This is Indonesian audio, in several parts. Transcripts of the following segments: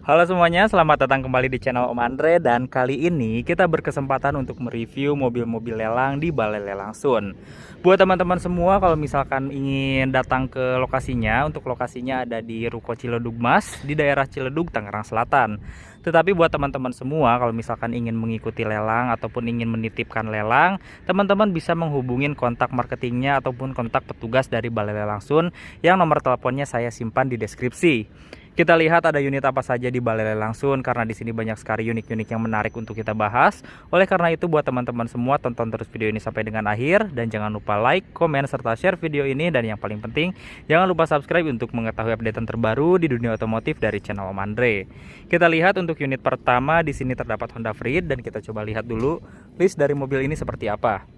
Halo semuanya, selamat datang kembali di channel Om Andre. Dan kali ini kita berkesempatan untuk mereview mobil-mobil lelang di Balai Lelang Sun. Buat teman-teman semua, kalau misalkan ingin datang ke lokasinya, untuk lokasinya ada di Ruko Ciledug Mas, di daerah Ciledug, Tangerang Selatan. Tetapi buat teman-teman semua, kalau misalkan ingin mengikuti lelang ataupun ingin menitipkan lelang, teman-teman bisa menghubungin kontak marketingnya ataupun kontak petugas dari Balai Lelang Sun, yang nomor teleponnya saya simpan di deskripsi. Kita lihat ada unit apa saja di Balai Lelang Sun, karena di sini banyak sekali unik-unik yang menarik untuk kita bahas. Oleh karena itu, buat teman-teman semua, tonton terus video ini sampai dengan akhir, dan jangan lupa like, komen, serta share video ini. Dan yang paling penting, jangan lupa subscribe untuk mengetahui update terbaru di dunia otomotif dari channel Om Andre. Kita lihat untuk unit pertama, di sini terdapat Honda Freed, dan kita coba lihat dulu list dari mobil ini seperti apa.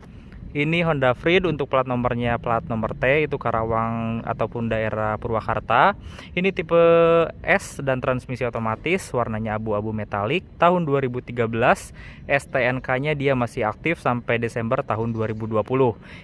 Ini Honda Freed, untuk plat nomornya plat nomor T, itu Karawang ataupun daerah Purwakarta. Ini tipe S dan transmisi otomatis, warnanya abu-abu metalik, tahun 2013. STNK-nya dia masih aktif sampai Desember tahun 2020.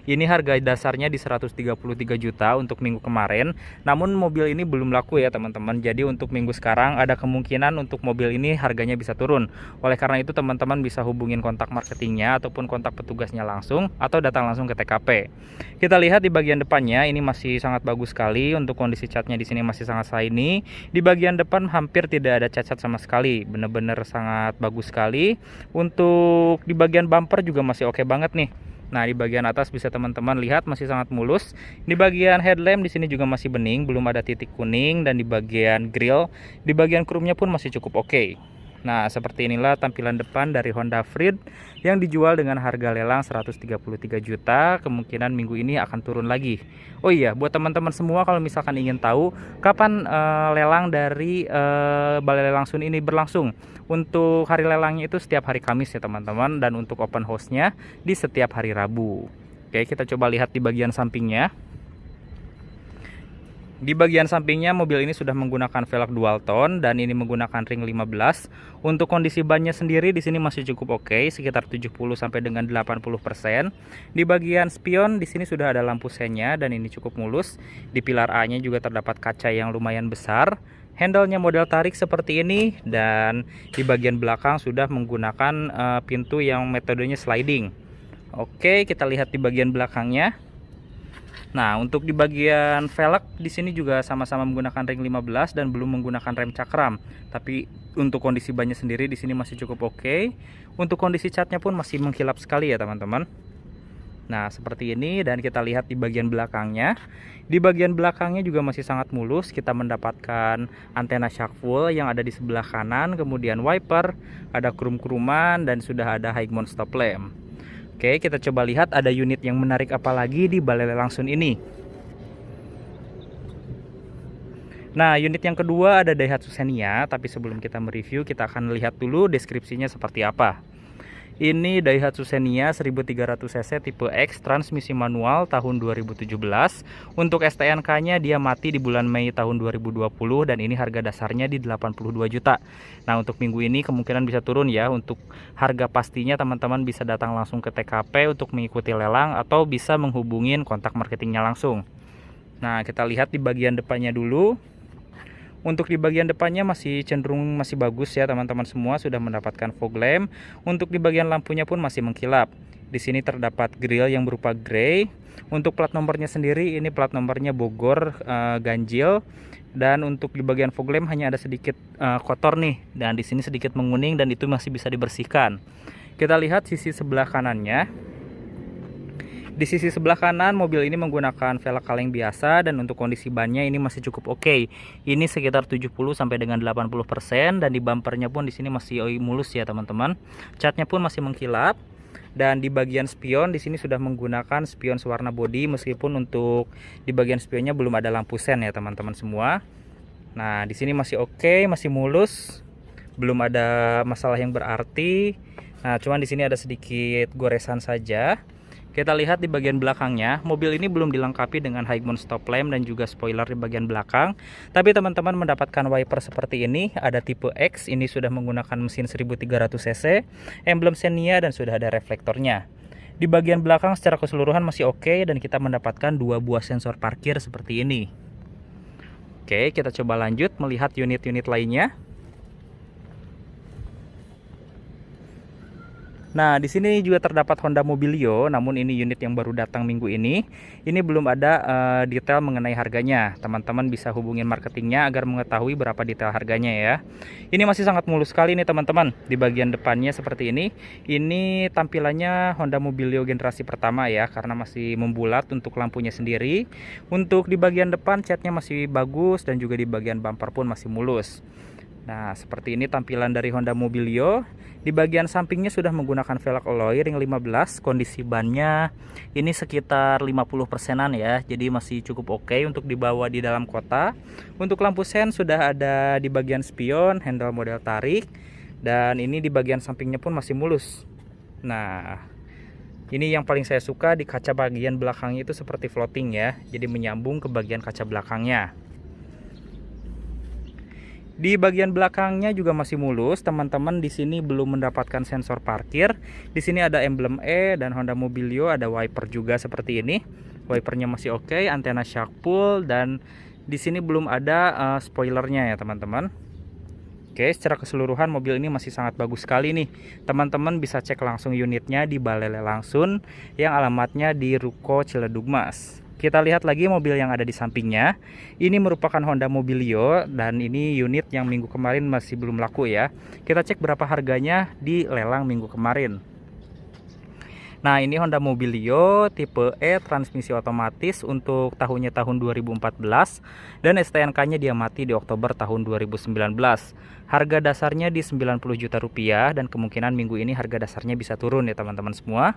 Ini harga dasarnya di 133 juta untuk minggu kemarin. Namun mobil ini belum laku ya teman-teman. Jadi untuk minggu sekarang ada kemungkinan untuk mobil ini harganya bisa turun. Oleh karena itu teman-teman bisa hubungin kontak marketingnya ataupun kontak petugasnya langsung, atau datang langsung ke TKP. Kita lihat di bagian depannya, ini masih sangat bagus sekali. Untuk kondisi catnya di sini masih sangat shiny. Di bagian depan hampir tidak ada cacat sama sekali, benar-benar sangat bagus sekali. Untuk di bagian bumper juga masih oke banget nih. Nah, di bagian atas bisa teman-teman lihat masih sangat mulus. Di bagian headlamp di sini juga masih bening, belum ada titik kuning. Dan di bagian grill, di bagian krumnya pun masih cukup oke. Nah, seperti inilah tampilan depan dari Honda Freed yang dijual dengan harga lelang 133 juta. Kemungkinan minggu ini akan turun lagi. Oh iya, buat teman-teman semua, kalau misalkan ingin tahu kapan lelang dari Balai Lelang Sun ini berlangsung. Untuk hari lelangnya itu setiap hari Kamis ya teman-teman, dan untuk open house-nya di setiap hari Rabu. Oke, kita coba lihat di bagian sampingnya. Di bagian sampingnya mobil ini sudah menggunakan velg dual tone dan ini menggunakan ring 15. Untuk kondisi bannya sendiri di sini masih cukup oke, sekitar 70 sampai dengan 80%. Di bagian spion di sini sudah ada lampu senya dan ini cukup mulus. Di pilar A-nya juga terdapat kaca yang lumayan besar. Handle-nya model tarik seperti ini, dan di bagian belakang sudah menggunakan pintu yang metodenya sliding. Oke, kita lihat di bagian belakangnya. Nah, untuk di bagian velg di sini juga sama-sama menggunakan ring 15 dan belum menggunakan rem cakram. Tapi untuk kondisi bannya sendiri di sini masih cukup oke. Untuk kondisi catnya pun masih mengkilap sekali ya, teman-teman. Nah, seperti ini, dan kita lihat di bagian belakangnya. Di bagian belakangnya juga masih sangat mulus. Kita mendapatkan antena shark full yang ada di sebelah kanan, kemudian wiper, ada krum-kruman, dan sudah ada high mount stop lamp. Oke, kita coba lihat ada unit yang menarik apa lagi di Balai Lelang Sun ini. Nah, unit yang kedua ada Daihatsu Xenia, tapi sebelum kita mereview, kita akan lihat dulu deskripsinya seperti apa. Ini Daihatsu Xenia 1300cc tipe X, transmisi manual, tahun 2017. Untuk STNK-nya dia mati di bulan Mei tahun 2020 dan ini harga dasarnya di 82 juta. Nah, untuk minggu ini kemungkinan bisa turun ya. Untuk harga pastinya teman-teman bisa datang langsung ke TKP untuk mengikuti lelang atau bisa menghubungin kontak marketingnya langsung. Nah, kita lihat di bagian depannya dulu. Untuk di bagian depannya masih cenderung masih bagus ya teman-teman semua, sudah mendapatkan fog lamp. Untuk di bagian lampunya pun masih mengkilap. Di sini terdapat grill yang berupa grey. Untuk plat nomornya sendiri ini plat nomornya Bogor ganjil. Dan untuk di bagian fog lamp hanya ada sedikit kotor nih, dan di sini sedikit menguning dan itu masih bisa dibersihkan. Kita lihat sisi sebelah kanannya. Di sisi sebelah kanan mobil ini menggunakan velg kaleng biasa dan untuk kondisi bannya ini masih cukup oke. Ini sekitar 70 sampai dengan 80% dan di bumpernya pun di sini masih mulus ya teman-teman. Catnya pun masih mengkilap. Dan di bagian spion di sini sudah menggunakan spion sewarna body, meskipun untuk di bagian spionnya belum ada lampu sen ya teman-teman semua. Nah, di sini masih oke, masih mulus. Belum ada masalah yang berarti. Nah, cuman di sini ada sedikit goresan saja. Kita lihat di bagian belakangnya, mobil ini belum dilengkapi dengan high mount stop lamp dan juga spoiler di bagian belakang. Tapi teman-teman mendapatkan wiper seperti ini, ada tipe X, ini sudah menggunakan mesin 1300cc, emblem Xenia dan sudah ada reflektornya. Di bagian belakang secara keseluruhan masih oke dan kita mendapatkan dua buah sensor parkir seperti ini. Oke, kita coba lanjut melihat unit-unit lainnya. Nah, di sini juga terdapat Honda Mobilio, namun ini unit yang baru datang minggu ini. Ini belum ada detail mengenai harganya. Teman-teman bisa hubungin marketingnya agar mengetahui berapa detail harganya ya. Ini masih sangat mulus sekali nih teman-teman. Di bagian depannya seperti ini. Ini tampilannya Honda Mobilio generasi pertama ya, karena masih membulat untuk lampunya sendiri. Untuk di bagian depan catnya masih bagus dan juga di bagian bumper pun masih mulus. Nah, seperti ini tampilan dari Honda Mobilio. Di bagian sampingnya sudah menggunakan velg alloy ring 15. Kondisi bannya ini sekitar 50%-an ya. Jadi masih cukup oke untuk dibawa di dalam kota. Untuk lampu sen sudah ada di bagian spion, handle model tarik. Dan ini di bagian sampingnya pun masih mulus. Nah, ini yang paling saya suka di kaca bagian belakangnya itu seperti floating ya. Jadi menyambung ke bagian kaca belakangnya. Di bagian belakangnya juga masih mulus, teman-teman. Di sini belum mendapatkan sensor parkir. Di sini ada emblem E dan Honda Mobilio, ada wiper juga seperti ini. Wipernya masih oke, antena shark pull, dan di sini belum ada spoilernya ya teman-teman. Oke, secara keseluruhan mobil ini masih sangat bagus sekali nih. Teman-teman bisa cek langsung unitnya di Balai Lelang Sun yang alamatnya di Ruko Ciledug Mas. Kita lihat lagi mobil yang ada di sampingnya. Ini merupakan Honda Mobilio dan ini unit yang minggu kemarin masih belum laku ya. Kita cek berapa harganya di lelang minggu kemarin. Nah, ini Honda Mobilio tipe E transmisi otomatis untuk tahunnya tahun 2014 dan STNK-nya dia mati di Oktober tahun 2019. Harga dasarnya di 90 juta rupiah dan kemungkinan minggu ini harga dasarnya bisa turun ya teman-teman semua.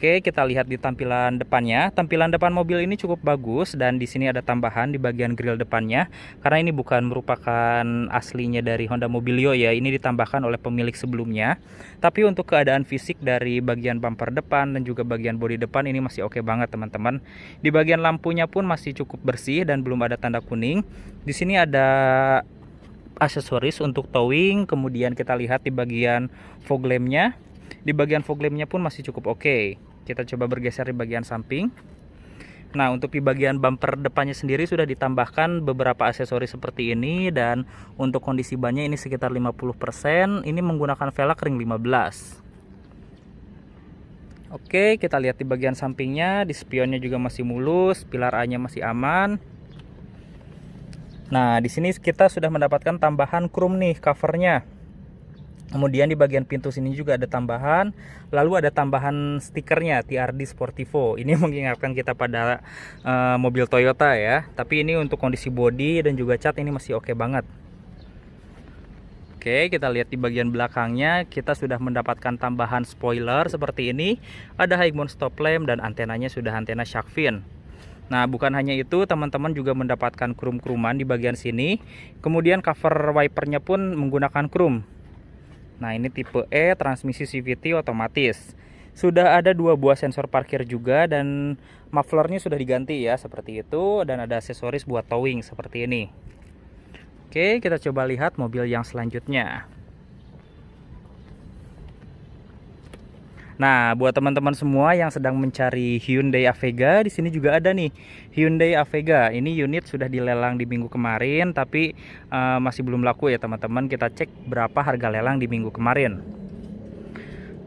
Oke, kita lihat di tampilan depannya. Tampilan depan mobil ini cukup bagus dan di sini ada tambahan di bagian grill depannya karena ini bukan merupakan aslinya dari Honda Mobilio ya. Ini ditambahkan oleh pemilik sebelumnya. Tapi untuk keadaan fisik dari bagian bumper depan dan juga bagian bodi depan ini masih oke banget teman-teman. Di bagian lampunya pun masih cukup bersih dan belum ada tanda kuning. Di sini ada aksesoris untuk towing. Kemudian kita lihat di bagian fog lampnya. Di bagian fog lampnya pun masih cukup oke. Kita coba bergeser di bagian samping. Nah, untuk di bagian bumper depannya sendiri sudah ditambahkan beberapa aksesoris seperti ini. Dan untuk kondisi bannya ini sekitar 50%. Ini menggunakan velg ring 15. Oke, kita lihat di bagian sampingnya. Di spionnya juga masih mulus, pilar A nya masih aman. Nah, di sini kita sudah mendapatkan tambahan chrome nih covernya. Kemudian di bagian pintu sini juga ada tambahan. Lalu ada tambahan stikernya TRD Sportivo. Ini mengingatkan kita pada mobil Toyota ya. Tapi ini untuk kondisi bodi dan juga cat ini masih oke banget. Oke, kita lihat di bagian belakangnya. Kita sudah mendapatkan tambahan spoiler seperti ini. Ada high mount stop lamp dan antenanya sudah antena shark fin. Nah, bukan hanya itu, teman-teman juga mendapatkan krum-kruman di bagian sini. Kemudian cover wipernya pun menggunakan krum. Nah, ini tipe E transmisi CVT otomatis. Sudah ada 2 buah sensor parkir juga dan mufflernya sudah diganti ya seperti itu, dan ada aksesoris buat towing seperti ini. Oke, kita coba lihat mobil yang selanjutnya. Nah, buat teman-teman semua yang sedang mencari Hyundai Avega, di sini juga ada nih Hyundai Avega. Ini unit sudah dilelang di minggu kemarin, tapi masih belum laku ya teman-teman. Kita cek berapa harga lelang di minggu kemarin.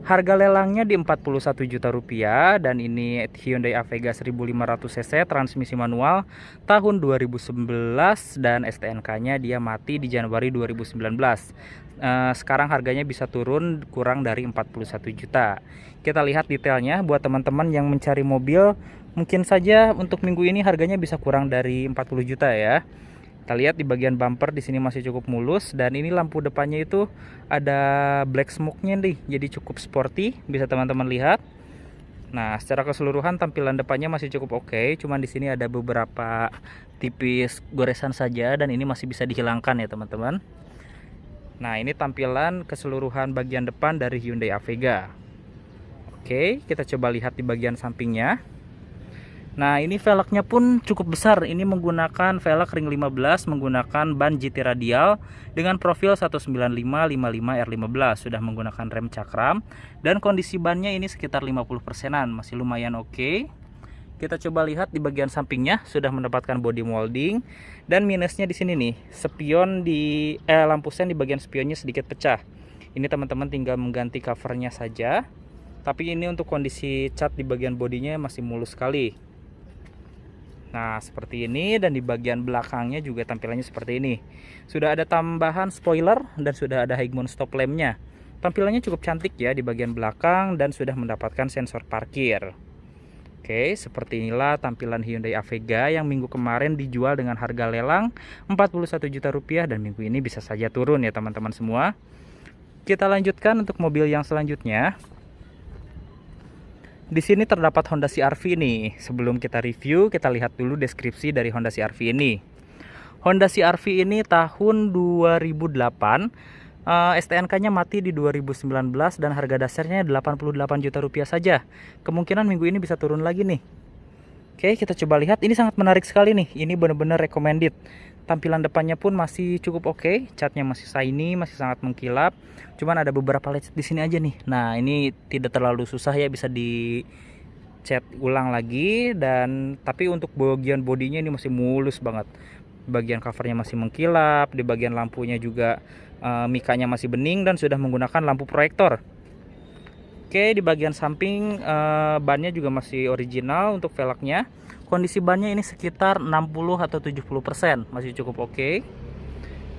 Harga lelangnya di 41 juta rupiah dan ini Hyundai Avega 1500 cc transmisi manual tahun 2011 dan STNK-nya dia mati di Januari 2019. Sekarang harganya bisa turun kurang dari 41 juta. Kita lihat detailnya buat teman-teman yang mencari mobil, mungkin saja untuk minggu ini harganya bisa kurang dari 40 juta ya. Kita lihat di bagian bumper di sini masih cukup mulus dan ini lampu depannya itu ada black smoke-nya nih. Jadi cukup sporty, bisa teman-teman lihat. Nah, secara keseluruhan tampilan depannya masih cukup oke, cuman di sini ada beberapa tipis goresan saja dan ini masih bisa dihilangkan ya teman-teman. Nah, ini tampilan keseluruhan bagian depan dari Hyundai Avega. Oke, kita coba lihat di bagian sampingnya. Nah, ini velgnya pun cukup besar. Ini menggunakan velg ring 15 menggunakan ban GT radial dengan profil 195/55 R15. Sudah menggunakan rem cakram dan kondisi bannya ini sekitar 50%-an, masih lumayan oke. Kita coba lihat di bagian sampingnya sudah mendapatkan body molding dan minusnya di sini nih, spion di lampu sen di bagian spionnya sedikit pecah. Ini teman-teman tinggal mengganti covernya saja. Tapi ini untuk kondisi cat di bagian bodinya masih mulus sekali. Nah, seperti ini, dan di bagian belakangnya juga tampilannya seperti ini. Sudah ada tambahan spoiler dan sudah ada high mount stop lampnya. Tampilannya cukup cantik ya di bagian belakang dan sudah mendapatkan sensor parkir. Oke, seperti inilah tampilan Hyundai Avega yang minggu kemarin dijual dengan harga lelang 41 juta rupiah, dan minggu ini bisa saja turun ya teman-teman semua. Kita lanjutkan untuk mobil yang selanjutnya. Di sini terdapat Honda CR-V nih. Sebelum kita review, kita lihat dulu deskripsi dari Honda CR-V ini. Honda CR-V ini tahun 2008. STNK-nya mati di 2019 dan harga dasarnya 88 juta rupiah saja. Kemungkinan minggu ini bisa turun lagi nih. Oke, kita coba lihat. Ini sangat menarik sekali nih. Ini benar-benar recommended. Tampilan depannya pun masih cukup oke, catnya masih shiny, masih sangat mengkilap. Cuman ada beberapa lecet di sini aja nih. Nah, ini tidak terlalu susah ya, bisa dicat ulang lagi. Dan tapi untuk bagian bodinya ini masih mulus banget. Bagian covernya masih mengkilap, di bagian lampunya juga mikanya masih bening dan sudah menggunakan lampu proyektor. Oke, di bagian samping bannya juga masih original untuk velgnya. Kondisi bannya ini sekitar 60 atau 70%, masih cukup oke.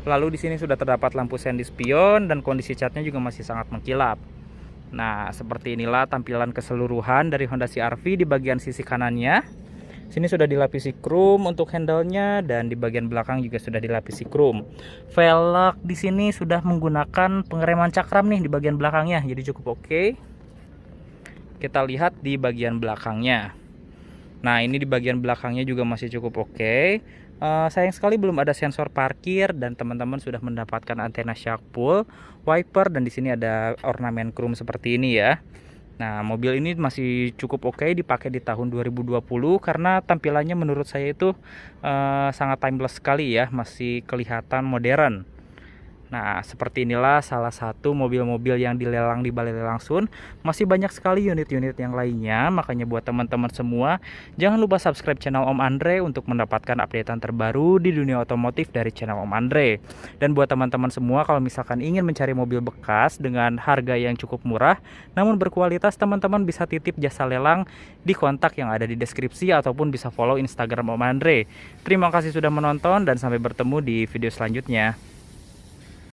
Lalu di sini sudah terdapat lampu sen di spion dan kondisi catnya juga masih sangat mengkilap. Nah, seperti inilah tampilan keseluruhan dari Honda CR-V di bagian sisi kanannya. Sini sudah dilapisi chrome untuk handle-nya dan di bagian belakang juga sudah dilapisi chrome. Velg di sini sudah menggunakan pengereman cakram nih di bagian belakangnya, jadi cukup oke. Kita lihat di bagian belakangnya. Nah, ini di bagian belakangnya juga masih cukup oke. Sayang sekali belum ada sensor parkir dan teman-teman sudah mendapatkan antena shark pull, wiper, dan di sini ada ornamen chrome seperti ini ya. Nah, mobil ini masih cukup oke dipakai di tahun 2020 karena tampilannya menurut saya itu sangat timeless sekali ya, masih kelihatan modern. Nah, seperti inilah salah satu mobil-mobil yang dilelang di Balai Lelang Sun. Masih banyak sekali unit-unit yang lainnya, makanya buat teman-teman semua, jangan lupa subscribe channel Om Andre untuk mendapatkan updatean terbaru di dunia otomotif dari channel Om Andre. Dan buat teman-teman semua, kalau misalkan ingin mencari mobil bekas dengan harga yang cukup murah, namun berkualitas, teman-teman bisa titip jasa lelang di kontak yang ada di deskripsi ataupun bisa follow Instagram Om Andre. Terima kasih sudah menonton dan sampai bertemu di video selanjutnya.